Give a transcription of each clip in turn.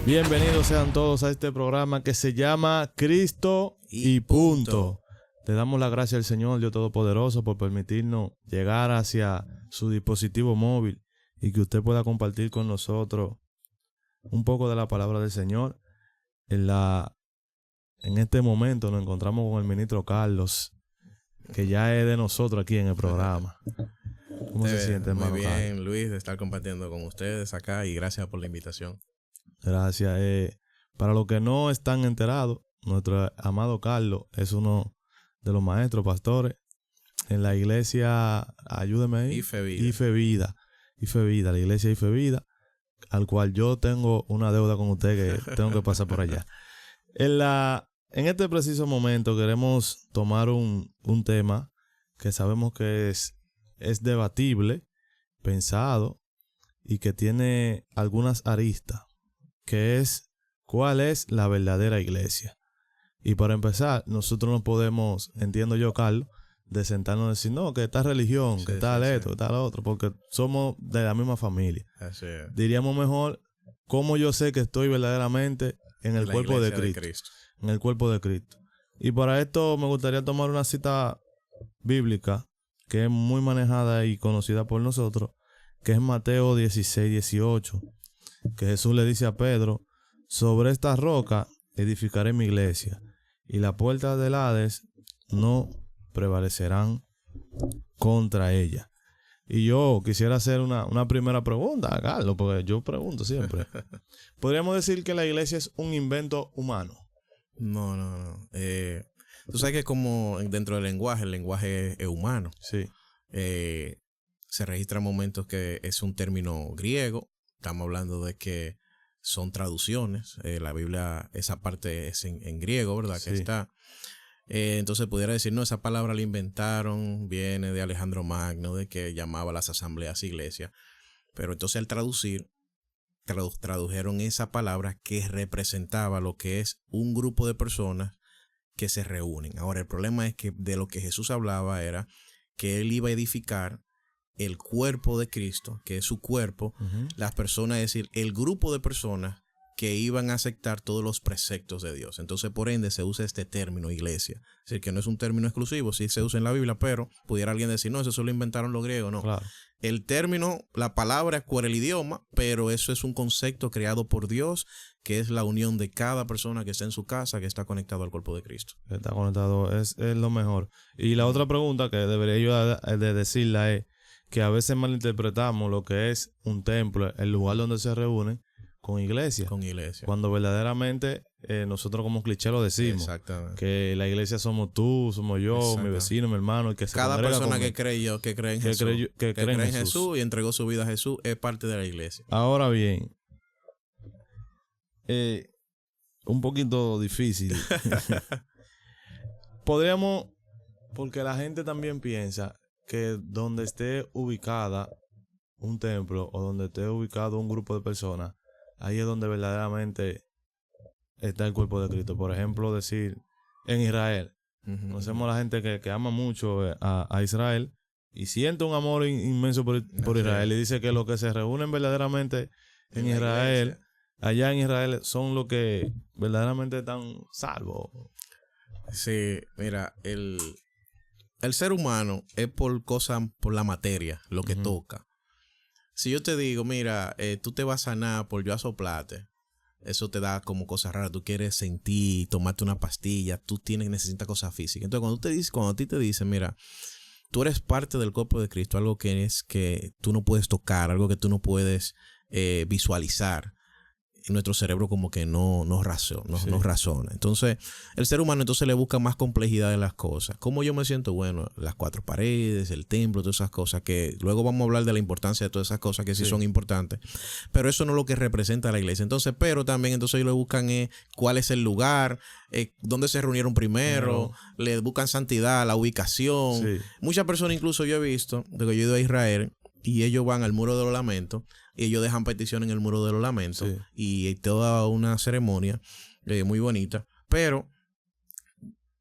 Bienvenidos sean todos a este programa que se llama Cristo y Punto. Le damos la gracia al Señor Dios Todopoderoso por permitirnos llegar hacia su dispositivo móvil y que usted pueda compartir con nosotros un poco de la palabra del Señor. En este momento nos encontramos con el ministro Carlos, que ya es de nosotros aquí en el programa. ¿Cómo se siente, hermano? Muy bien, Carlos? Luis, de estar compartiendo con ustedes acá y gracias por la invitación. Gracias. Para los que no están enterados, nuestro amado Carlos es uno de los maestros pastores en la iglesia, ayúdeme ahí, Ife Vida. Ife Vida, la iglesia Ife Vida, al cual yo tengo una deuda con usted que tengo que pasar por allá. En este preciso momento queremos tomar un tema que sabemos que es debatible, pensado y que tiene algunas aristas, que es ¿cuál es la verdadera iglesia? Y para empezar, nosotros no podemos, entiendo yo, Carlos, de sentarnos y decir, no, que esta religión, que tal esto, que tal otro, porque somos de la misma familia. Así es. Diríamos mejor, ¿cómo yo sé que estoy verdaderamente en el cuerpo de Cristo? En el cuerpo de Cristo. Y para esto me gustaría tomar una cita bíblica que es muy manejada y conocida por nosotros, que es Mateo 16:18, que Jesús le dice a Pedro, sobre esta roca edificaré mi iglesia, y las puertas del Hades no prevalecerán contra ella. Y yo quisiera hacer una primera pregunta a Carlos, porque yo pregunto siempre. ¿Podríamos decir que la iglesia es un invento humano? No. Tú sabes que como dentro del lenguaje, el lenguaje es humano. Sí. Se registran momentos que es un término griego. Estamos hablando de que son traducciones. La Biblia, esa parte es en griego, ¿verdad? Sí. Que está. Entonces pudiera decir, no, esa palabra la inventaron, viene de Alejandro Magno, de que llamaba a las asambleas iglesias. Pero entonces al traducir, tradujeron esa palabra que representaba lo que es un grupo de personas que se reúnen. Ahora, el problema es que de lo que Jesús hablaba era que él iba a edificar el cuerpo de Cristo, que es su cuerpo, las personas, es decir, el grupo de personas que iban a aceptar todos los preceptos de Dios. Entonces, por ende, se usa este término iglesia. Es decir, que no es un término exclusivo, sí se usa en la Biblia, pero pudiera alguien decir, no, eso solo inventaron los griegos. No. Claro. El término, la palabra es por el idioma, pero eso es un concepto creado por Dios, que es la unión de cada persona que está en su casa, que está conectado al cuerpo de Cristo. Está conectado, es lo mejor. Y la otra pregunta que debería yo de decirla es que a veces malinterpretamos lo que es un templo, el lugar donde se reúnen, con iglesia. Con iglesia. Cuando verdaderamente nosotros como cliché lo decimos. Exactamente. Que la iglesia somos tú, somos yo, mi vecino, mi hermano. Y que cada persona que cree en Jesús, que cree en Jesús y entregó su vida a Jesús es parte de la iglesia. Ahora bien, un poquito difícil. Podríamos, porque la gente también piensa que donde esté ubicada un templo o donde esté ubicado un grupo de personas, ahí es donde verdaderamente está el cuerpo de Cristo. Por ejemplo, decir en Israel. Conocemos a la gente que ama mucho a Israel y siente un amor inmenso por Israel. Y dice que los que se reúnen verdaderamente en Israel, allá en Israel, son los que verdaderamente están salvos. Sí, mira, el ser humano es por la materia, lo que toca. Si yo te digo, mira, tú te vas a sanar por yo asoplarte, eso te da como cosas raras. Tú quieres sentir, tomarte una pastilla, tú necesitas cosas físicas. Entonces, cuando a ti te dicen, mira, tú eres parte del cuerpo de Cristo, algo que es que tú no puedes tocar, algo que tú no puedes visualizar, nuestro cerebro como que no razona. Entonces, el ser humano entonces le busca más complejidad en las cosas. ¿Cómo yo me siento? Bueno, las cuatro paredes, el templo, todas esas cosas que luego vamos a hablar de la importancia de todas esas cosas que sí son importantes. Pero eso no es lo que representa a la iglesia. Entonces, pero también entonces ellos le buscan cuál es el lugar, dónde se reunieron primero, le buscan santidad, la ubicación. Sí. Muchas personas, incluso yo he visto, de que yo he ido a Israel, y ellos van al Muro de los Lamentos y ellos dejan petición en el Muro de los Lamentos y toda una ceremonia muy bonita, pero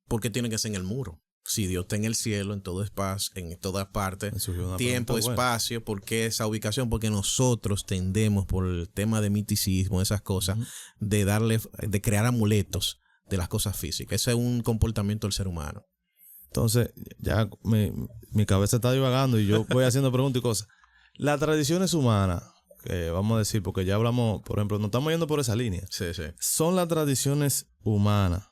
¿por qué tiene que ser en el muro? Si Dios está en el cielo, en todo espacio, en todas partes, tiempo, espacio, ¿por qué esa ubicación? Porque nosotros tendemos, por el tema de misticismo, esas cosas, de crear amuletos de las cosas físicas. Ese es un comportamiento del ser humano. Entonces, ya mi cabeza está divagando y yo voy haciendo preguntas y cosas. Las tradiciones humanas, vamos a decir, porque ya hablamos, por ejemplo, nos estamos yendo por esa línea. Sí, sí. Son las tradiciones humanas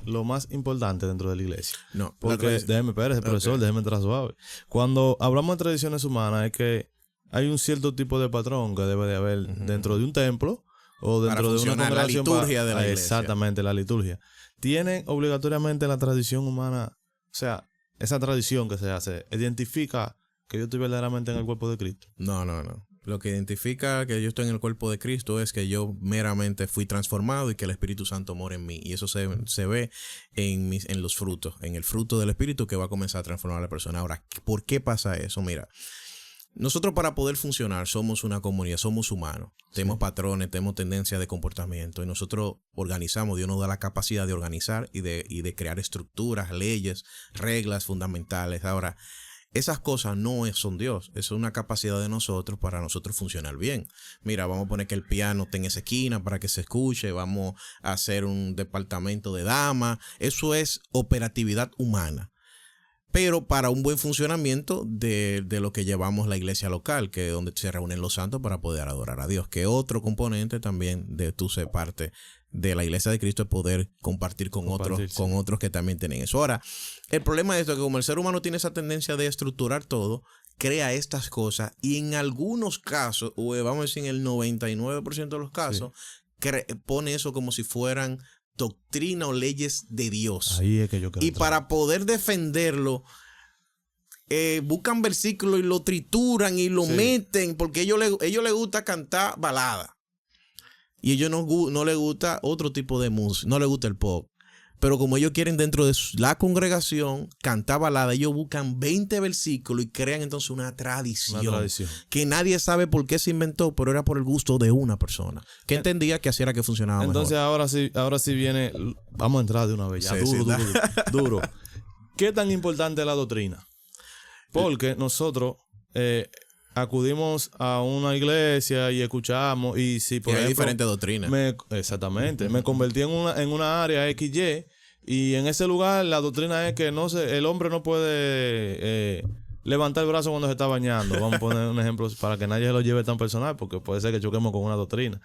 lo más importante dentro de la iglesia. No, porque déjeme, espérese, profesor, déjeme entrar suave. Cuando hablamos de tradiciones humanas es que hay un cierto tipo de patrón que debe de haber dentro de un templo o dentro de una congregación. La liturgia de la iglesia. Exactamente, la liturgia. Tienen obligatoriamente la tradición humana, o sea, esa tradición que se hace, identifica que yo estoy verdaderamente en el cuerpo de Cristo. No. Lo que identifica que yo estoy en el cuerpo de Cristo es que yo meramente fui transformado y que el Espíritu Santo mora en mí. Y eso se ve en los frutos, en el fruto del Espíritu que va a comenzar a transformar a la persona. Ahora, ¿por qué pasa eso? Mira, nosotros para poder funcionar somos una comunidad, somos humanos. Tenemos patrones, tenemos tendencias de comportamiento y nosotros organizamos. Dios nos da la capacidad de organizar y de crear estructuras, leyes, reglas fundamentales. Ahora, esas cosas no son Dios, eso es una capacidad de nosotros para nosotros funcionar bien. Mira, vamos a poner que el piano esté en esa esquina para que se escuche, vamos a hacer un departamento de damas, eso es operatividad humana. Pero para un buen funcionamiento de lo que llevamos la iglesia local, que es donde se reúnen los santos para poder adorar a Dios, que otro componente también de tú ser parte de la iglesia de Cristo es poder compartir con otros que también tienen eso. Ahora, el problema de esto es que como el ser humano tiene esa tendencia de estructurar todo, crea estas cosas y en algunos casos, o vamos a decir en el 99% de los casos, pone eso como si fueran doctrina o leyes de Dios. Ahí es que yo creo. Y para poder defenderlo, buscan versículos y lo trituran y lo meten, porque ellos les gusta cantar balada. Y a ellos no les gusta otro tipo de música, no les gusta el pop. Pero como ellos quieren dentro de la congregación cantar balada, ellos buscan 20 versículos y crean entonces una tradición. Que nadie sabe por qué se inventó, pero era por el gusto de una persona que entendía que así era que funcionaba entonces mejor. Ahora sí viene, vamos a entrar de una vez, ya duro. ¿Qué tan importante es la doctrina? Porque nosotros acudimos a una iglesia y escuchamos y si por ejemplo, hay diferentes doctrinas. Exactamente. Me convertí en una área XY y en ese lugar la doctrina es que el hombre no puede levantar el brazo cuando se está bañando. Vamos a poner un ejemplo para que nadie se lo lleve tan personal porque puede ser que choquemos con una doctrina.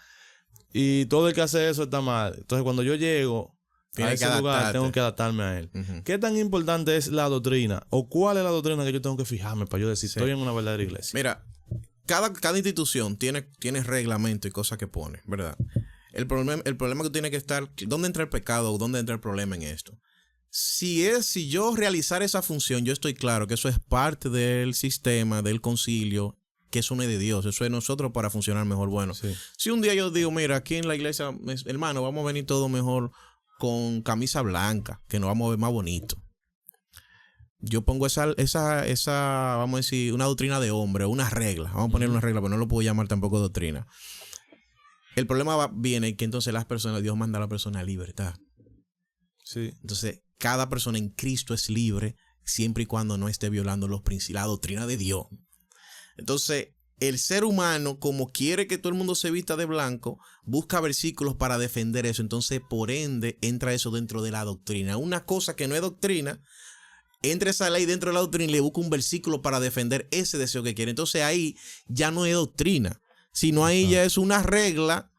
Y todo el que hace eso está mal. Entonces cuando yo llego a ese lugar tengo que adaptarme a él. ¿Qué tan importante es la doctrina? ¿O cuál es la doctrina que yo tengo que fijarme para yo decir estoy en una verdadera iglesia? Mira, cada institución tiene reglamento y cosas que pone, ¿verdad? El problema que tiene que estar, ¿dónde entra el pecado o dónde entra el problema en esto? Si yo realizar esa función, yo estoy claro que eso es parte del sistema, del concilio, que eso no es de Dios, eso es nosotros para funcionar mejor. Bueno, si un día yo digo, mira, aquí en la iglesia, hermano, vamos a venir todo mejor con camisa blanca, que nos vamos a ver más bonito. Yo pongo esa, vamos a decir, una doctrina de hombre, una regla. Vamos a poner una regla, pero no lo puedo llamar tampoco doctrina. El problema viene que entonces Dios manda a la persona a libertad. Sí. Entonces, cada persona en Cristo es libre siempre y cuando no esté violando la doctrina de Dios. Entonces, el ser humano, como quiere que todo el mundo se vista de blanco, busca versículos para defender eso. Entonces, por ende, entra eso dentro de la doctrina. Una cosa que no es doctrina, entra esa ley dentro de la doctrina y le busca un versículo para defender ese deseo que quiere. Entonces, ahí ya no es doctrina, sino ahí ya es una regla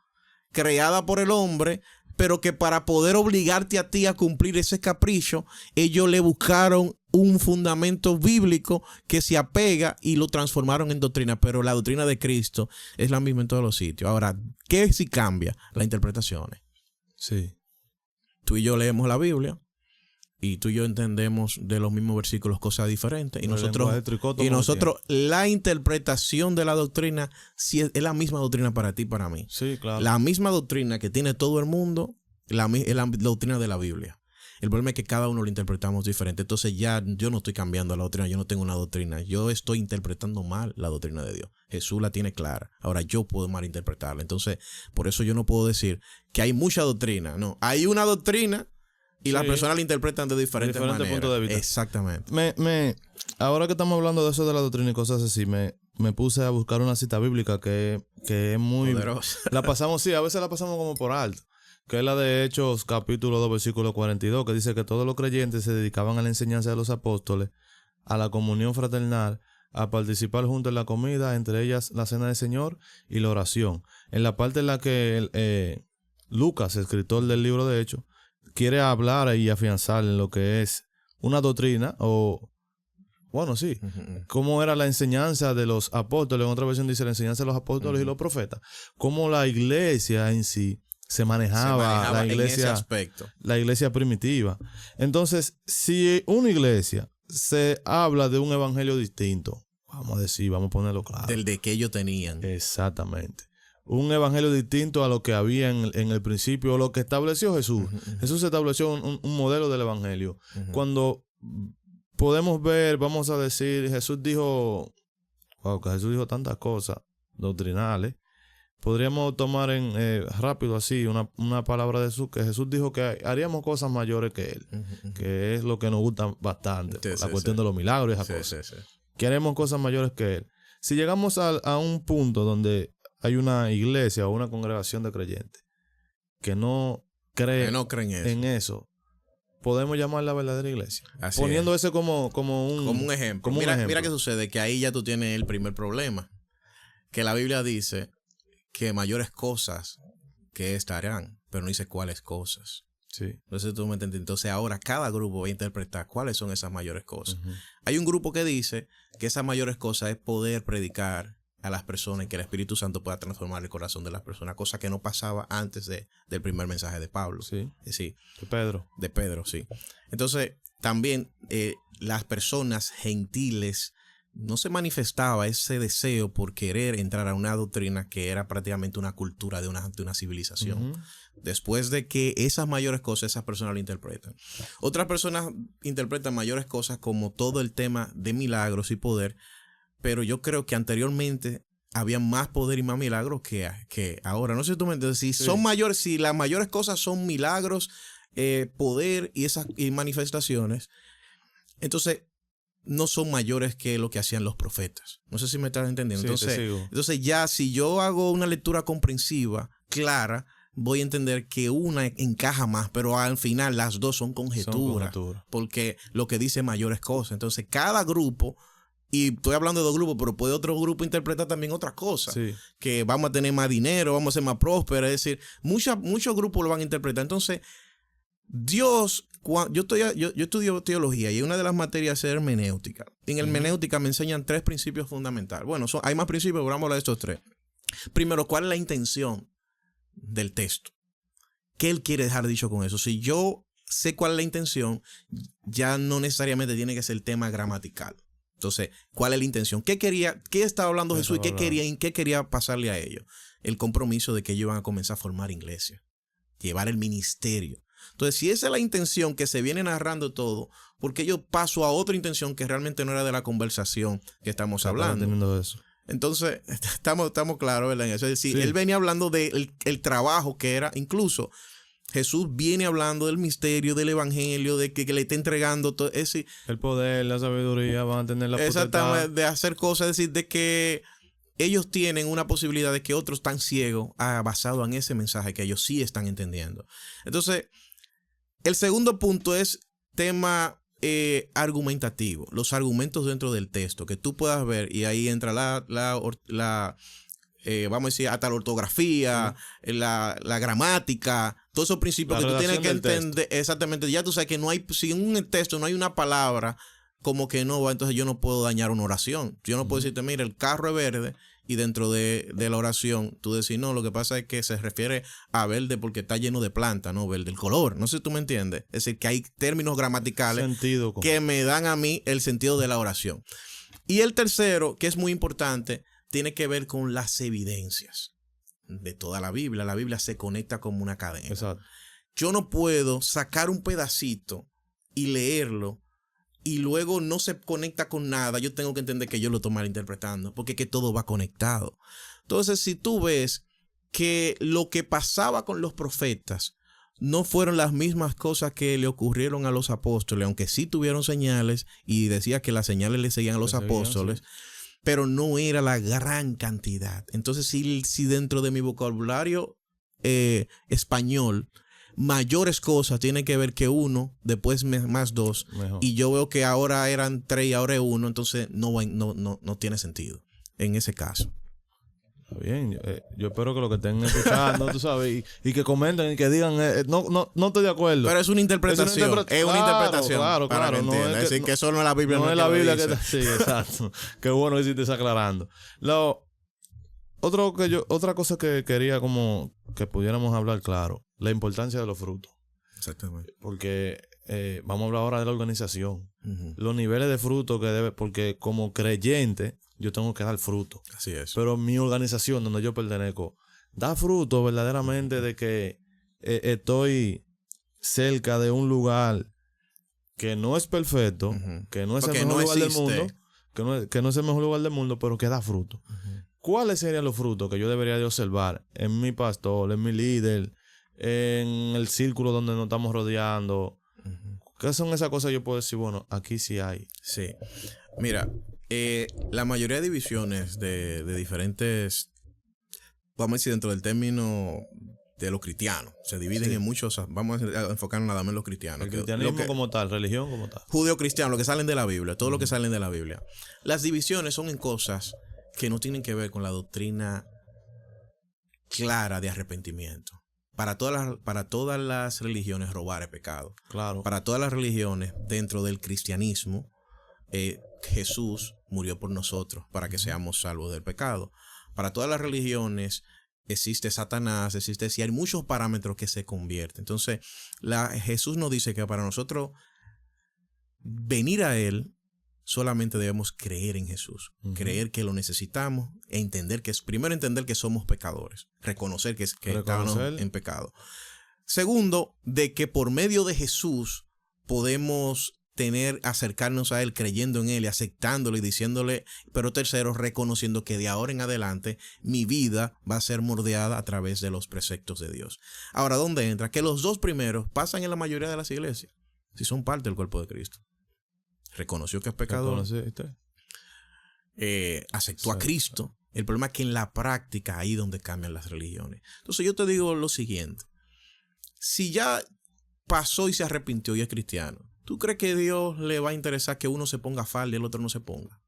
creada por el hombre, pero que para poder obligarte a ti a cumplir ese capricho, ellos le buscaron un fundamento bíblico que se apega y lo transformaron en doctrina. Pero la doctrina de Cristo es la misma en todos los sitios. Ahora, ¿qué si cambia? Las interpretaciones. Sí. Tú y yo leemos la Biblia y tú y yo entendemos de los mismos versículos cosas diferentes. Y nosotros la interpretación de la doctrina sí es la misma doctrina para ti y para mí. Sí, claro. La misma doctrina que tiene todo el mundo es la doctrina de la Biblia. El problema es que cada uno lo interpretamos diferente. Entonces ya yo no estoy cambiando la doctrina, yo no tengo una doctrina. Yo estoy interpretando mal la doctrina de Dios. Jesús la tiene clara. Ahora yo puedo malinterpretarla. Entonces, por eso yo no puedo decir que hay mucha doctrina. No, hay una doctrina Y las personas la interpretan de diferentes maneras. Puntos de vista. Exactamente. Ahora que estamos hablando de eso de la doctrina y cosas así, me puse a buscar una cita bíblica que es muy... poderosa. La pasamos, sí, a veces la pasamos como por alto. Que es la de Hechos, capítulo 2, versículo 42, que dice que todos los creyentes se dedicaban a la enseñanza de los apóstoles, a la comunión fraternal, a participar juntos en la comida, entre ellas la cena del Señor y la oración. En la parte en la que Lucas, escritor del libro de Hechos, quiere hablar y afianzar en lo que es una doctrina o... Bueno, sí. Cómo era la enseñanza de los apóstoles. En otra versión dice la enseñanza de los apóstoles y los profetas. Cómo la iglesia en sí se manejaba la iglesia, en ese aspecto. La iglesia primitiva. Entonces, si una iglesia se habla de un evangelio distinto, vamos a decir, vamos a ponerlo claro. Del de que ellos tenían. Exactamente. Un evangelio distinto a lo que había en el principio, o lo que estableció Jesús. Jesús estableció un modelo del evangelio. Cuando podemos ver, vamos a decir, Jesús dijo tantas cosas doctrinales. Podríamos tomar rápido así una palabra de Jesús, que Jesús dijo que haríamos cosas mayores que Él, que es lo que nos gusta bastante, la cuestión de los milagros y esas cosas. Que haremos cosas mayores que Él. Si llegamos a un punto donde hay una iglesia o una congregación de creyentes que no creen en eso, podemos llamarla verdadera iglesia. Así poniendo es. ese como un ejemplo. Mira qué sucede, que ahí ya tú tienes el primer problema. Que la Biblia dice que mayores cosas que estarán, pero no dice cuáles cosas. Sí. Entonces tú me entiendes. Entonces ahora cada grupo va a interpretar cuáles son esas mayores cosas. Hay un grupo que dice que esas mayores cosas es poder predicar a las personas y que el Espíritu Santo pueda transformar el corazón de las personas, cosa que no pasaba antes del primer mensaje de Pablo. Sí. Sí. De Pedro, sí. Entonces, también las personas gentiles no se manifestaba ese deseo por querer entrar a una doctrina que era prácticamente una cultura de una civilización. Después de que esas mayores cosas, esas personas lo interpretan. Otras personas interpretan mayores cosas como todo el tema de milagros y poder, pero yo creo que anteriormente había más poder y más milagros que ahora. No sé si tú me entiendes. Si son mayores, si las mayores cosas son milagros, poder y manifestaciones, entonces no son mayores que lo que hacían los profetas. No sé si me estás entendiendo. Sí, entonces ya si yo hago una lectura comprensiva, clara, voy a entender que una encaja más, pero al final las dos son conjeturas. Porque lo que dice mayores cosas. Entonces cada grupo... Y estoy hablando de dos grupos, pero puede otro grupo interpretar también otras cosas. Sí. Que vamos a tener más dinero, vamos a ser más prósperos. Es decir, muchos grupos lo van a interpretar. Entonces, Dios, yo estudio teología y una de las materias es hermenéutica. En hermenéutica me enseñan 3 principios fundamentales. Bueno, hay más principios, pero vamos a hablar de estos 3. Primero, ¿cuál es la intención del texto? ¿Qué él quiere dejar dicho con eso? Si yo sé cuál es la intención, ya no necesariamente tiene que ser el tema gramatical. Entonces, ¿cuál es la intención? ¿Qué estaba hablando Jesús y qué quería pasarle a ellos? El compromiso de que ellos van a comenzar a formar iglesia, llevar el ministerio. Entonces, si esa es la intención que se viene narrando todo, ¿por qué yo paso a otra intención que realmente no era de la conversación que estamos hablando? Eso. Entonces, estamos claros, ¿verdad? Es decir, él venía hablando del trabajo que era, incluso Jesús viene hablando del misterio, del evangelio, de que le está entregando todo ese... El poder, la sabiduría, van a tener la potestad. Exactamente, de hacer cosas, es decir, de que ellos tienen una posibilidad de que otros están ciegos basado en ese mensaje que ellos sí están entendiendo. Entonces, el segundo punto es tema argumentativo, los argumentos dentro del texto, que tú puedas ver, y ahí entra vamos a decir, hasta la ortografía, la gramática, todos esos principios que tú tienes que entender. Exactamente, ya tú sabes que no hay, si en un texto no hay una palabra como que no va, entonces yo no puedo dañar una oración. Yo no puedo decirte, mira, el carro es verde, y dentro de la oración tú decís, no, lo que pasa es que se refiere a verde porque está lleno de planta, no verde, el color. No sé si tú me entiendes. Es decir, que hay términos gramaticales que me dan a mí el sentido de la oración. Y el tercero, que es muy importante, tiene que ver con las evidencias de toda la Biblia. La Biblia se conecta como una cadena. Exacto. Yo no puedo sacar un pedacito y leerlo y luego no se conecta con nada. Yo tengo que entender que yo lo estoy malinterpretando, porque es que todo va conectado. Entonces, si tú ves que lo que pasaba con los profetas no fueron las mismas cosas que le ocurrieron a los apóstoles, aunque sí tuvieron señales y decía que las señales le seguían a los apóstoles, sí, pero no era la gran cantidad. Entonces, si dentro de mi vocabulario español, mayores cosas tienen que ver que uno, después más dos, mejor. Y yo veo que ahora eran 3 y ahora es 1, entonces no tiene sentido en ese caso. Está bien, yo espero que lo que estén escuchando, tú sabes, y que comenten y que digan, no estoy de acuerdo. Pero es una interpretación. Es una interpretación. Claro. No es decir que eso no es la Biblia. No es la Biblia que sí, exacto. Qué bueno que sí te está aclarando. Otra cosa que quería como que pudiéramos hablar claro, la importancia de los frutos. Exactamente. Porque vamos a hablar ahora de la organización. Uh-huh. Los niveles de fruto que debe, porque como creyente yo tengo que dar fruto. Así es. Pero mi organización donde yo pertenezco da fruto verdaderamente de que estoy cerca de un lugar que no es perfecto, uh-huh, que no es el mejor lugar del mundo, que no es el mejor lugar del mundo, pero que da fruto. Uh-huh. ¿Cuáles serían los frutos que yo debería de observar en mi pastor, en mi líder, en el círculo donde nos estamos rodeando? Uh-huh. ¿Qué son esas cosas que yo puedo decir? Bueno, aquí sí hay. Sí. Mira, la mayoría de divisiones de diferentes, vamos a decir, dentro del término de los cristianos, se dividen en muchos, vamos a enfocarnos nada más en los cristianos. El cristianismo como tal, religión como tal. Judeo-cristiano, lo que salen de la Biblia, todo lo que salen de la Biblia. Las divisiones son en cosas que no tienen que ver con la doctrina clara de arrepentimiento. Para todas las religiones robar es pecado. Claro. Para todas las religiones dentro del cristianismo, Jesús murió por nosotros para que seamos salvos del pecado. Para todas las religiones existe Satanás, y hay muchos parámetros que se convierten. Entonces, Jesús nos dice que para nosotros venir a Él, solamente debemos creer en Jesús, uh-huh, creer que lo necesitamos e entender primero entender que somos pecadores, reconocer que estamos en pecado. Segundo, de que por medio de Jesús podemos acercarnos a Él creyendo en Él y aceptándolo y diciéndole, pero tercero, reconociendo que de ahora en adelante mi vida va a ser moldeada a través de los preceptos de Dios. Ahora, ¿dónde entra? Que los dos primeros pasan en la mayoría de las iglesias, si son parte del cuerpo de Cristo. Reconoció que es pecador. Aceptó a Cristo. El problema es que en la práctica ahí es donde cambian las religiones. Entonces yo te digo lo siguiente. Si ya pasó y se arrepintió y es cristiano, ¿tú crees que Dios le va a interesar que uno se ponga falda y el otro no se ponga?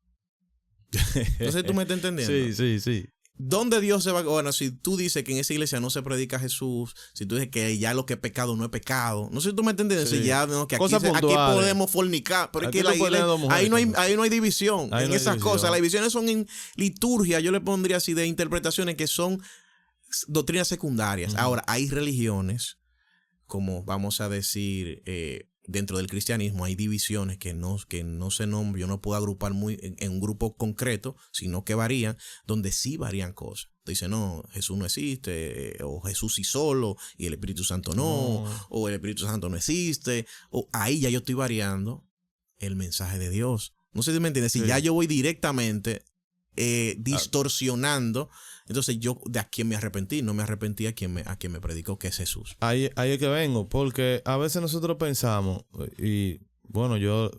Entonces tú me estás entendiendo. Sí. ¿Dónde Dios se va? Bueno, si tú dices que en esa iglesia no se predica a Jesús, si tú dices que ya lo que es pecado no es pecado, no sé si tú me entiendes, sí. Ya, no, que aquí podemos fornicar, pero es que la iglesia, ahí no hay división en esas cosas. Las divisiones son en liturgia, yo le pondría así de interpretaciones que son doctrinas secundarias. Uh-huh. Ahora, hay religiones, como vamos a decir, dentro del cristianismo hay divisiones que no se nombran, yo no puedo agrupar en un grupo concreto, sino que varían, donde sí varían cosas. Dice, no, Jesús no existe, o Jesús sí solo, y el Espíritu Santo no, o el Espíritu Santo no existe, o ahí ya yo estoy variando el mensaje de Dios. No sé si me entiendes, si ya yo voy directamente distorsionando. Entonces yo de a quién me arrepentí, no me arrepentí a quien me predicó, que es Jesús. Ahí es que vengo, porque a veces nosotros pensamos, y bueno, yo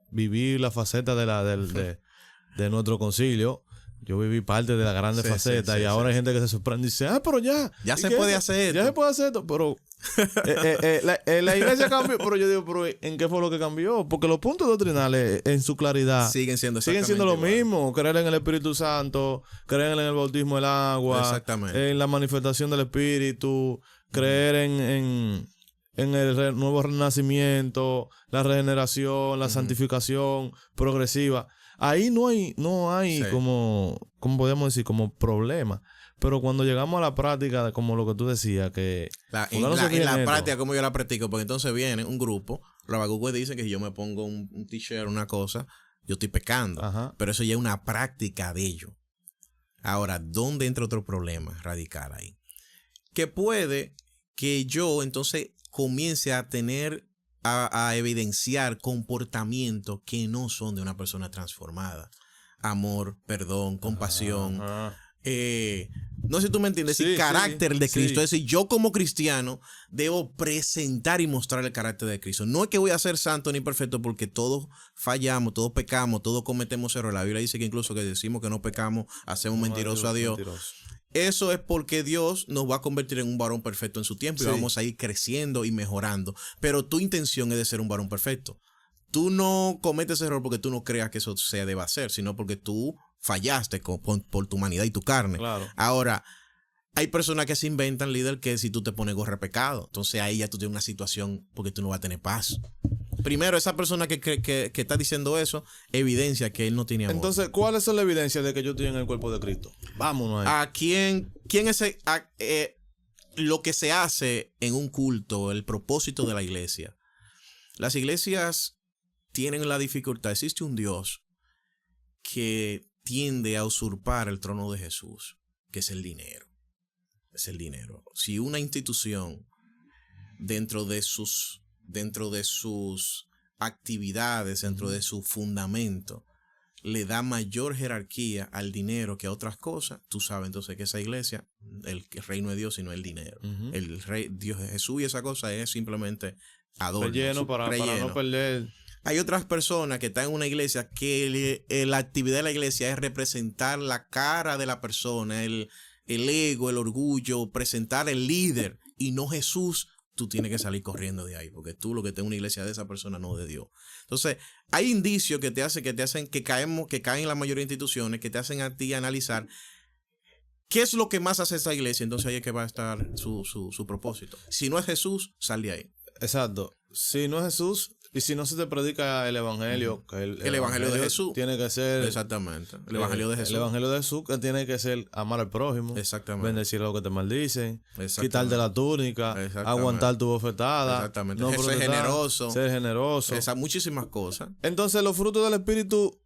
viví la faceta de nuestro concilio, yo viví parte de la grande faceta, y ahora hay gente que se sorprende y dice, pero ya se puede hacer esto. Ya se puede hacer esto, pero la iglesia cambió, pero yo digo, pero ¿en qué fue lo que cambió? Porque los puntos doctrinales en su claridad siguen siendo lo mismo. Creer en el Espíritu Santo, creer en el bautismo del agua, en la manifestación del Espíritu, creer en el nuevo renacimiento, la regeneración, la santificación progresiva. Ahí no hay como podríamos decir, como problema. Pero cuando llegamos a la práctica, como lo que tú decías, que en la práctica, como yo la practico, porque entonces viene un grupo, Rabacuque dice que si yo me pongo un t-shirt, una cosa, yo estoy pecando. Ajá. Pero eso ya es una práctica de ello. Ahora, ¿dónde entra otro problema radical ahí? Que puede que yo entonces comience a tener, a evidenciar comportamientos que no son de una persona transformada. Amor, perdón, compasión. no sé si tú me entiendes, el carácter de Cristo. Es decir, yo como cristiano debo presentar y mostrar el carácter de Cristo. No es que voy a ser santo ni perfecto, porque todos fallamos, todos pecamos, todos cometemos errores. La Biblia dice que incluso que decimos que no pecamos, hacemos mentiroso a Dios. Eso es porque Dios nos va a convertir en un varón perfecto en su tiempo y vamos a ir creciendo y mejorando. Pero tu intención es de ser un varón perfecto. Tú no cometes error porque tú no creas que eso se deba hacer, sino porque tú fallaste por tu humanidad y tu carne. Claro. Ahora, hay personas que se inventan, líder, que si tú te pones gorra pecado, entonces ahí ya tú tienes una situación porque tú no vas a tener paz. Primero, esa persona que está diciendo eso evidencia que él no tiene amor. Entonces, ¿cuál es la evidencia de que yo estoy en el cuerpo de Cristo? Vámonos ahí. ¿A quién es lo que se hace en un culto, el propósito de la iglesia? Las iglesias tienen la dificultad. Existe un Dios que tiende a usurpar el trono de Jesús, que es el dinero. Es el dinero. Si una institución dentro de sus actividades, dentro de su fundamento, le da mayor jerarquía al dinero que a otras cosas, tú sabes entonces que esa iglesia, el reino de Dios y no el dinero. El rey, Dios de Jesús y esa cosa es simplemente adorno. Relleno para no perder. Hay otras personas que están en una iglesia que la actividad de la iglesia es representar la cara de la persona, el ego, el orgullo, presentar el líder y no Jesús. Tú tienes que salir corriendo de ahí, porque tú lo que tenés una iglesia de esa persona, no de Dios. Entonces, hay indicios que te hacen que caen en la mayoría de instituciones, que te hacen a ti analizar qué es lo que más hace esta iglesia. Entonces ahí es que va a estar su propósito. Si no es Jesús, sal de ahí. Exacto. Si no es Jesús, y si no se te predica el evangelio, que el evangelio de Jesús tiene que ser. Exactamente. El evangelio de Jesús. El evangelio de Jesús, que tiene que ser amar al prójimo. Exactamente. Bendecir a los que te maldicen. Quitarte la túnica. Aguantar tu bofetada. Exactamente. No ser generoso. Ser generoso. Muchísimas cosas. Entonces, los frutos del Espíritu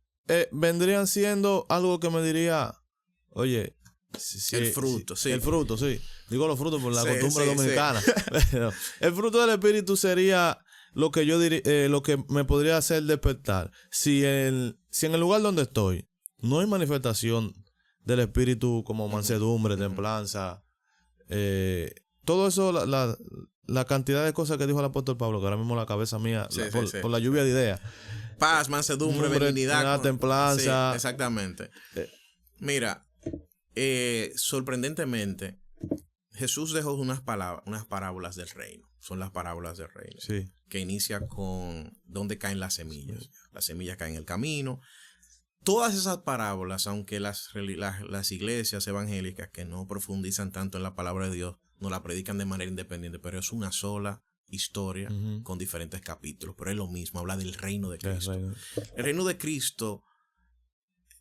vendrían siendo algo que me diría, oye. El fruto, sí. El fruto, sí. Digo los frutos por la costumbre dominicana. Pero el fruto del Espíritu sería lo que yo diría, lo que me podría hacer despertar. Si en el lugar donde estoy no hay manifestación del Espíritu como mansedumbre, templanza, todo eso, la cantidad de cosas que dijo el apóstol Pablo, que ahora mismo la cabeza mía, por la lluvia de ideas. Paz, mansedumbre, benignidad, templanza. Sí, exactamente. Mira, sorprendentemente, Jesús dejó unas parábolas del reino. Son las parábolas del reino. Sí. Que inicia con dónde caen las semillas. Sí. Las semillas caen en el camino. Todas esas parábolas, aunque las iglesias evangélicas que no profundizan tanto en la palabra de Dios, no la predican de manera independiente, pero es una sola historia con diferentes capítulos. Pero es lo mismo, habla del reino de Cristo. El reino de Cristo,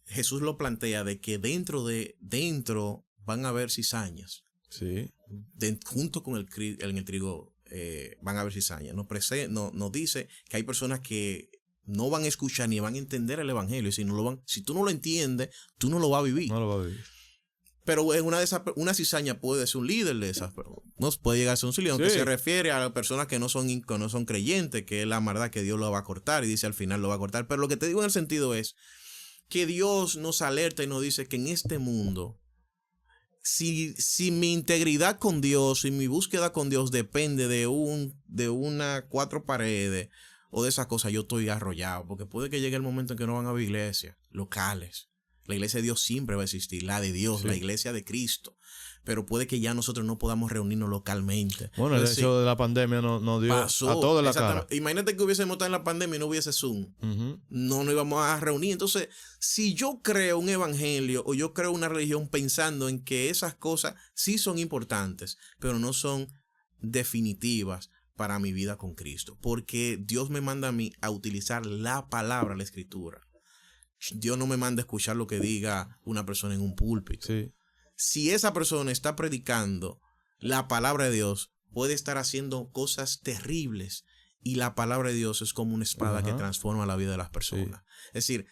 Jesús lo plantea de que dentro van a haber cizañas. Sí. Junto con el trigo van a haber cizañas. Nos dice que hay personas que no van a escuchar ni van a entender el evangelio. Si tú no lo entiendes, tú no lo vas a vivir. No lo vas a vivir. Pero en una cizaña puede ser un líder de esas, pero no puede llegar a ser un líder, aunque se refiere a personas que no son creyentes, que es la maldad que Dios lo va a cortar, y dice al final lo va a cortar. Pero lo que te digo en el sentido es que Dios nos alerta y nos dice que en este mundo, si mi integridad con Dios y mi búsqueda con Dios depende de una 4 paredes o de esas cosas, yo estoy arrollado, porque puede que llegue el momento en que no van a haber iglesias locales. La iglesia de Dios siempre va a existir, la de Dios, la iglesia de Cristo. Pero puede que ya nosotros no podamos reunirnos localmente. Bueno, el hecho de la pandemia nos dio a todos la cara. Imagínate que hubiésemos estado en la pandemia y no hubiese Zoom. No nos íbamos a reunir. Entonces, si yo creo un evangelio o yo creo una religión pensando en que esas cosas sí son importantes, pero no son definitivas para mi vida con Cristo. Porque Dios me manda a mí a utilizar la palabra, la escritura. Dios no me manda a escuchar lo que diga una persona en un púlpito. Sí. Si esa persona está predicando la palabra de Dios, puede estar haciendo cosas terribles. Y la palabra de Dios es como una espada que transforma la vida de las personas. Sí. Es decir,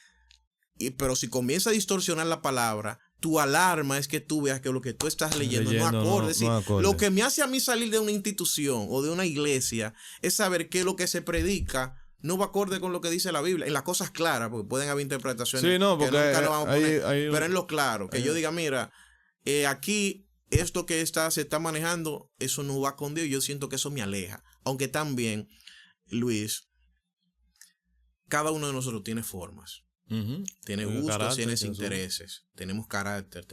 pero si comienza a distorsionar la palabra, tu alarma es que tú veas que lo que tú estás leyendo no acorde. Es decir, lo que me hace a mí salir de una institución o de una iglesia es saber que lo que se predica no va acorde con lo que dice la Biblia. En las cosas claras, porque pueden haber interpretaciones porque que nunca lo vamos a poner. Pero en lo claro, que yo diga, mira, aquí esto que se está manejando, eso no va con Dios. Yo siento que eso me aleja. Aunque también, Luis, cada uno de nosotros tiene formas. Tiene gustos, carácter, tiene intereses. Tenemos carácter,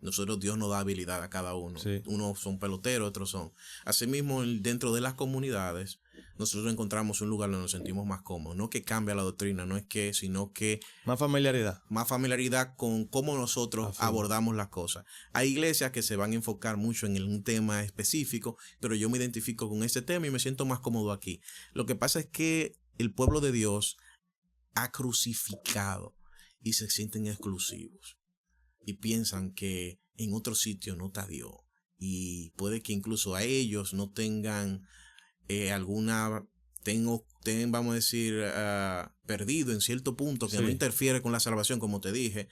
nosotros Dios nos da habilidad a cada uno. Sí. Unos son peloteros, otros son. Asimismo, dentro de las comunidades, nosotros encontramos un lugar donde nos sentimos más cómodos. No que cambia la doctrina, sino que... Más familiaridad. Más familiaridad con cómo nosotros abordamos las cosas. Hay iglesias que se van a enfocar mucho en un tema específico, pero yo me identifico con este tema y me siento más cómodo aquí. Lo que pasa es que el pueblo de Dios ha crucificado y se sienten exclusivos. Y piensan que en otro sitio no está Dios. Y puede que incluso a ellos no tengan vamos a decir, perdido en cierto punto, que no interfiere con la salvación, como te dije.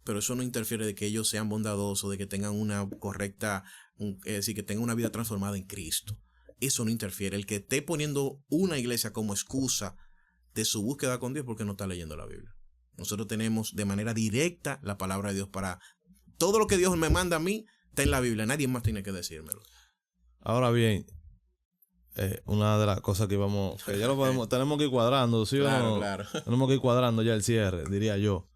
Pero eso no interfiere de que ellos sean bondadosos, de que tengan una correcta, es decir, que tengan una vida transformada en Cristo. Eso no interfiere. El que esté poniendo una iglesia como excusa de su búsqueda con Dios porque no está leyendo la Biblia. Nosotros tenemos de manera directa la palabra de Dios para... Todo lo que Dios me manda a mí está en la Biblia. Nadie más tiene que decírmelo. Ahora bien, una de las cosas que ya lo podemos, tenemos que ir cuadrando, ¿sí claro, o no? Claro. Tenemos que ir cuadrando ya el cierre, diría yo.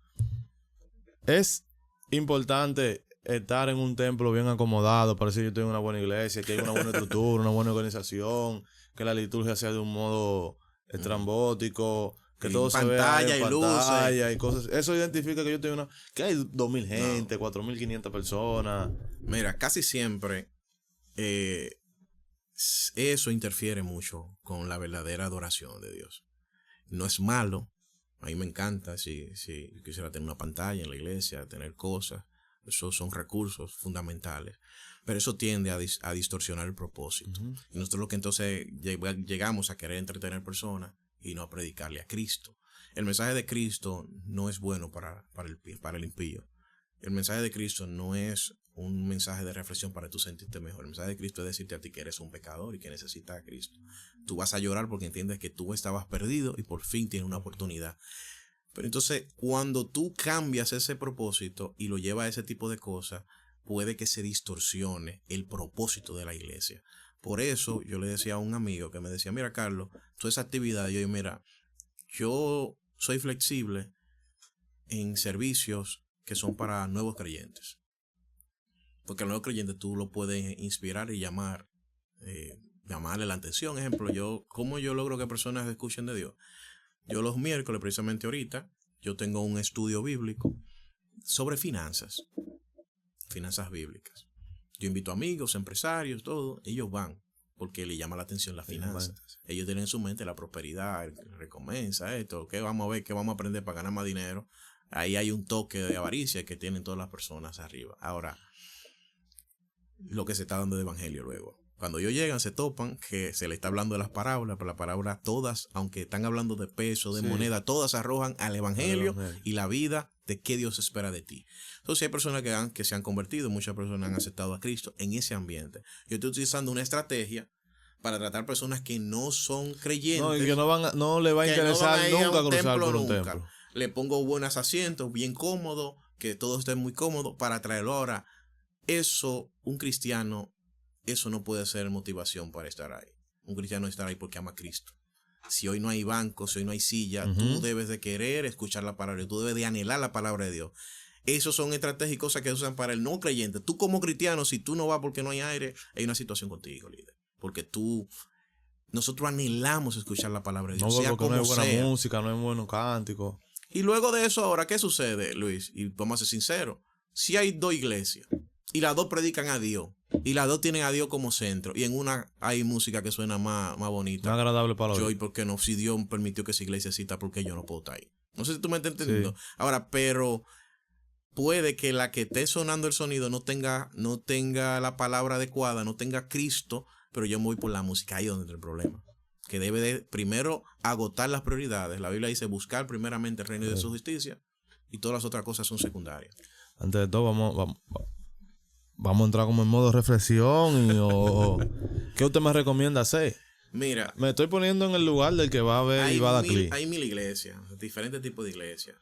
Es importante estar en un templo bien acomodado, para decir yo estoy en una buena iglesia, que hay una buena estructura, una buena organización, que la liturgia sea de un modo estrambótico, que todo se vea en pantalla y cosas. Eso identifica que yo tengo que hay 2,000 gente, 4,500 personas. Mira, casi siempre eso interfiere mucho con la verdadera adoración de Dios. No es malo. A mí me encanta si quisiera tener una pantalla en la iglesia, tener cosas. Esos son recursos fundamentales. Pero eso tiende a distorsionar el propósito. Y nosotros lo que entonces llegamos a querer entretener personas y no a predicarle a Cristo. El mensaje de Cristo no es bueno para el impío. El mensaje de Cristo no es un mensaje de reflexión para tú sentirte mejor. El mensaje de Cristo es decirte a ti que eres un pecador y que necesitas a Cristo. Tú vas a llorar porque entiendes que tú estabas perdido y por fin tienes una oportunidad. Pero entonces, cuando tú cambias ese propósito y lo llevas a ese tipo de cosas, puede que se distorsione el propósito de la iglesia. Por eso yo le decía a un amigo que me decía, mira Carlos, toda esa actividad, yo soy flexible en servicios que son para nuevos creyentes. Porque al nuevo creyente tú lo puedes inspirar y llamarle la atención. Ejemplo, ¿cómo yo logro que personas escuchen de Dios? Yo los miércoles, precisamente ahorita, yo tengo un estudio bíblico sobre finanzas bíblicas. Yo invito amigos, empresarios, todo. Ellos van porque les llama la atención las finanzas. Ellos tienen en su mente la prosperidad, la recompensa, esto. ¿Qué vamos a ver? ¿Qué vamos a aprender para ganar más dinero? Ahí hay un toque de avaricia que tienen todas las personas arriba. Ahora, lo que se está dando de evangelio luego. Cuando ellos llegan, se topan que se le está hablando de las parábolas, pero las parábolas todas, aunque están hablando de peso, de moneda, todas arrojan al evangelio y la vida de qué Dios espera de ti. Entonces hay personas que se han convertido, muchas personas han aceptado a Cristo en ese ambiente. Yo estoy utilizando una estrategia para tratar personas que no son creyentes. No, y que no le va a interesar nunca cruzar por un templo. Le pongo buenos asientos, bien cómodos, que todo esté muy cómodo para traerlo. Ahora, eso, un cristiano, eso no puede ser motivación para estar ahí. Un cristiano estar ahí porque ama a Cristo. Si hoy no hay banco, si hoy no hay silla, tú debes de querer escuchar la palabra de Dios. Tú debes de anhelar la palabra de Dios. Esos son estrategias y cosas que usan para el no creyente. Tú como cristiano, si tú no vas porque no hay aire, hay una situación contigo, líder. Porque nosotros anhelamos escuchar la palabra de Dios. No, porque no hay buena música, no hay buenos cánticos. Y luego de eso ahora, ¿qué sucede, Luis? Y vamos a ser sinceros. Si hay 2 iglesias y las 2 predican a Dios y las 2 tienen a Dios como centro y en una hay música que suena más bonita, más agradable para los yo, ¿y por qué no? Si Dios permitió que esa iglesia exista, ¿por qué yo no puedo estar ahí? No sé si tú me estás entendiendo. Sí. Ahora, pero puede que la que esté sonando el sonido no tenga la palabra adecuada, no tenga Cristo, pero yo me voy por la música. Ahí es donde está el problema. Que debe de primero agotar las prioridades. La Biblia dice buscar primeramente el reino de su justicia y todas las otras cosas son secundarias. Antes de todo, vamos a entrar como en modo reflexión ¿qué usted me recomienda hacer? Mira, me estoy poniendo en el lugar del que va a ver y va a dar clic. Hay 1000 iglesias, diferentes tipos de iglesias.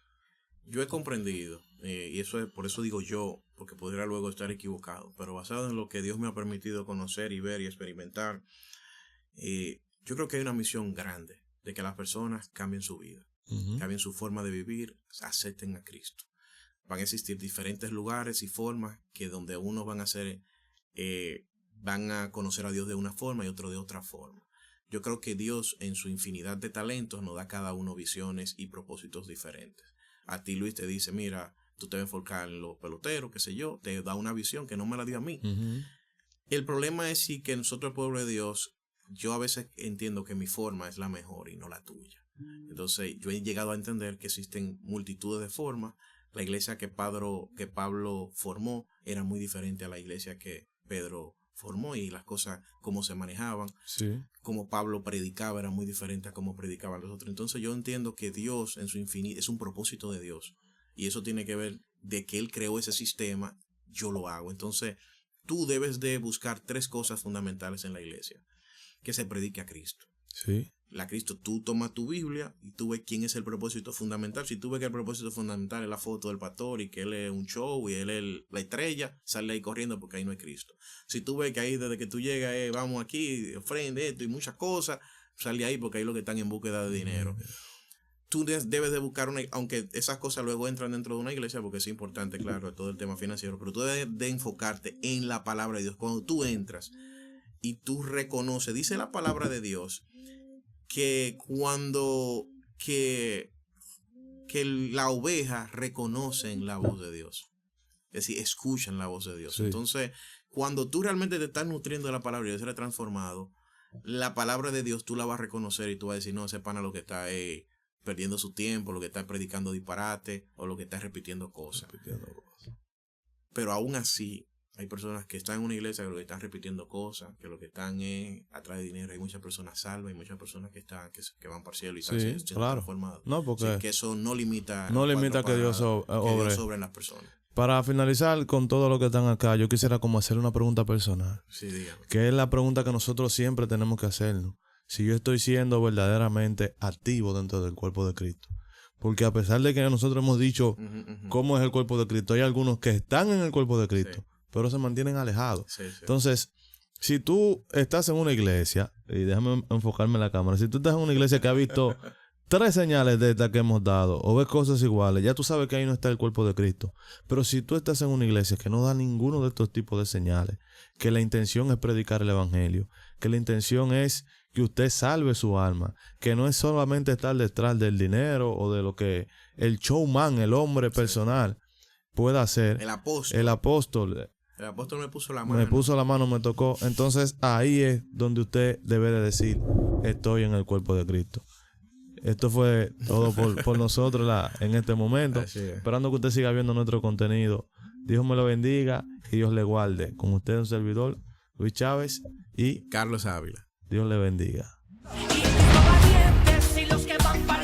Yo he comprendido, y por eso digo yo, porque podría luego estar equivocado, pero basado en lo que Dios me ha permitido conocer y ver y experimentar, yo creo que hay una misión grande de que las personas cambien su vida, cambien su forma de vivir, acepten a Cristo. Van a existir diferentes lugares y formas que donde unos van a conocer a Dios de una forma y otros de otra forma. Yo creo que Dios en su infinidad de talentos nos da a cada uno visiones y propósitos diferentes. A ti, Luis, te dice, mira, tú te vas a enfocar en los peloteros, qué sé yo, te da una visión que no me la dio a mí. El problema es sí que nosotros, el pueblo de Dios, yo a veces entiendo que mi forma es la mejor y no la tuya. Entonces yo he llegado a entender que existen multitudes de formas. La iglesia que Pablo formó era muy diferente a la iglesia que Pedro formó, y las cosas como se manejaban, como Pablo predicaba era muy diferente a cómo predicaban los otros. Entonces yo entiendo que Dios en su infinito es un propósito de Dios, y eso tiene que ver de que Él creó ese sistema, yo lo hago. Entonces tú debes de buscar 3 cosas fundamentales en la iglesia: que se predique a Cristo. Tú tomas tu Biblia y tú ves quién es el propósito fundamental. Si tú ves que el propósito fundamental es la foto del pastor y que él es un show y él es la estrella, sale ahí corriendo porque ahí no es Cristo. Si tú ves que ahí desde que tú llegas vamos aquí, ofrende esto y muchas cosas, sale ahí porque ahí lo que están en búsqueda de dinero. Tú debes de buscar aunque esas cosas luego entran dentro de una iglesia porque es importante, claro, todo el tema financiero, pero tú debes de enfocarte en la palabra de Dios. Cuando tú entras y tú reconoces, dice la palabra de Dios, que cuando que la oveja reconocen la voz de Dios, es decir, escuchan la voz de Dios. Entonces, cuando tú realmente te estás nutriendo de la palabra y Dios eres transformado, la palabra de Dios tú la vas a reconocer y tú vas a decir, no, ese pana lo que está perdiendo su tiempo, lo que está predicando disparate o lo que está repitiendo cosas. Pero aún así, hay personas que están en una iglesia que lo que están repitiendo cosas, que lo que están es atrás de dinero. Hay muchas personas salvas, hay muchas personas que van para el cielo y están siendo transformados. No, porque así que eso no limita que Dios sobre en las personas. Para finalizar con todo lo que están acá, yo quisiera como hacer una pregunta personal. Sí, dígame. Que es la pregunta que nosotros siempre tenemos que hacernos. Si yo estoy siendo verdaderamente activo dentro del cuerpo de Cristo. Porque a pesar de que nosotros hemos dicho cómo es el cuerpo de Cristo, hay algunos que están en el cuerpo de Cristo, pero se mantienen alejados. Entonces, si tú estás en una iglesia, y déjame enfocarme en la cámara, si tú estás en una iglesia que ha visto 3 señales de estas que hemos dado, o ves cosas iguales, ya tú sabes que ahí no está el cuerpo de Cristo. Pero si tú estás en una iglesia que no da ninguno de estos tipos de señales, que la intención es predicar el evangelio, que la intención es que usted salve su alma, que no es solamente estar detrás del dinero o de lo que el showman, el hombre personal pueda hacer. El apóstol me puso la mano. Me tocó. Entonces ahí es donde usted debe de decir, estoy en el cuerpo de Cristo. Esto fue todo por nosotros en este momento. Esperando que usted siga viendo nuestro contenido. Dios me lo bendiga y Dios le guarde. Con usted un servidor, Luis Chávez y Carlos Ávila. Dios le bendiga. Y los valientes y los que van para